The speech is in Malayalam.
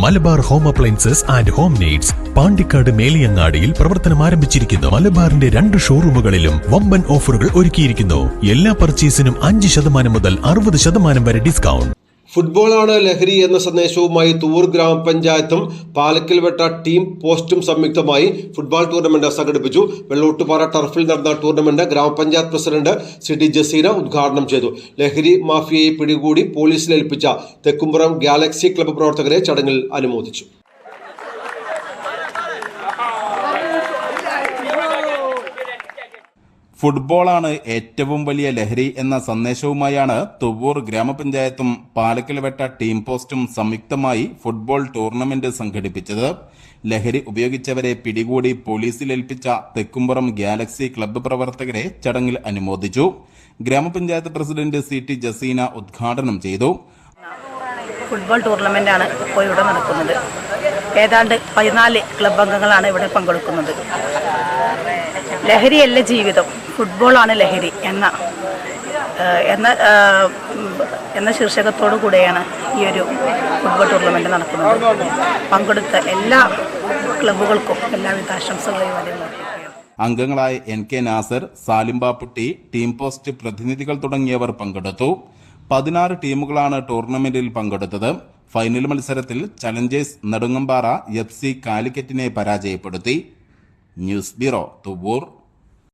Malabar home appliances and home needs Pandikkad മേലിയങ്ങാടിയിൽ പ്രവർത്തനം ആരംഭിച്ചിരിക്കുന്നു. മലബാറിന്റെ 2 ഷോറൂമുകളിലും വമ്പൻ ഓഫറുകൾ ഒരുക്കിയിരിക്കുന്നു. എല്ലാ പർച്ചേസിനും 5% മുതൽ 60% വരെ ഡിസ്കൗണ്ട്. ഫുട്ബോളാണ് ലഹരി എന്ന സന്ദേശവുമായി തുവൂർ ഗ്രാമപഞ്ചായത്തും പാലക്കൽവെട്ട ടീം പോസ്റ്റും സംയുക്തമായി ഫുട്ബോൾ ടൂർണമെന്റ് സംഘടിപ്പിച്ചു. വെള്ളോട്ടുപാറ ടർഫിൽ നടന്ന ടൂർണമെന്റ് ഗ്രാമപഞ്ചായത്ത് പ്രസിഡന്റ് സിറ്റി ജസീന ഉദ്ഘാടനം ചെയ്തു. ലഹരി മാഫിയയെ പിടികൂടി പോലീസിൽ ഏൽപ്പിച്ച തെക്കുംപുറം ഗാലക്സി ക്ലബ്ബ് പ്രവർത്തകരെ ചടങ്ങിൽ അനുമോദിച്ചു. ഫുട്ബോളാണ് ഏറ്റവും വലിയ ലഹരി എന്ന സന്ദേശവുമായാണ് തുവൂർ ഗ്രാമപഞ്ചായത്തും പാലക്കൽവെട്ട ടീം പോസ്റ്റും സംയുക്തമായി ഫുട്ബോൾ ടൂർണമെന്റ് സംഘടിപ്പിച്ചത്. ലഹരി ഉപയോഗിച്ചവരെ പിടികൂടി പോലീസിലേൽപ്പിച്ച തെക്കുംപുറം ഗാലക്സി ക്ലബ്ബ് പ്രവർത്തകരെ ചടങ്ങിൽ അനുമോദിച്ചു. ഗ്രാമപഞ്ചായത്ത് പ്രസിഡന്റ് സിറ്റി ജസീന ഉദ്ഘാടനം ചെയ്തു. ഫുട്ബോൾ ടൂർണമെന്റാണ് ഇപ്പോൾ ഇവിടെ നടക്കുന്നത്. ഏതാണ്ട് 14 ക്ലബ്ബ് അംഗങ്ങളാണ് ഇവിടെ പങ്കെടുക്കുന്നത്. ലഹരിയല്ല ജീവിതം, ഫുട്ബോളാണ് ലഹരി എന്ന ശീർഷകത്തോടു കൂടെയാണ് ഈ ഒരു ഫുട്ബോൾ ടൂർണമെന്റ് നടക്കുന്നത്. പങ്കെടുത്ത എല്ലാ ക്ലബ്ബുകൾക്കും എല്ലാവിധ ആശംസകളെയും അംഗങ്ങളായ NK Nasar, Salimbapputty, team post പ്രതിനിധികൾ തുടങ്ങിയവർ പങ്കെടുത്തു. 16 ടീമുകളാണ് ടൂർണമെന്റിൽ പങ്കെടുത്തത്. ഫൈനൽ മത്സരത്തിൽ ചലഞ്ചേഴ്സ് നെടുങ്ങമ്പാറ FC കാലിക്കറ്റിനെ പരാജയപ്പെടുത്തി. News bureau Thuvur.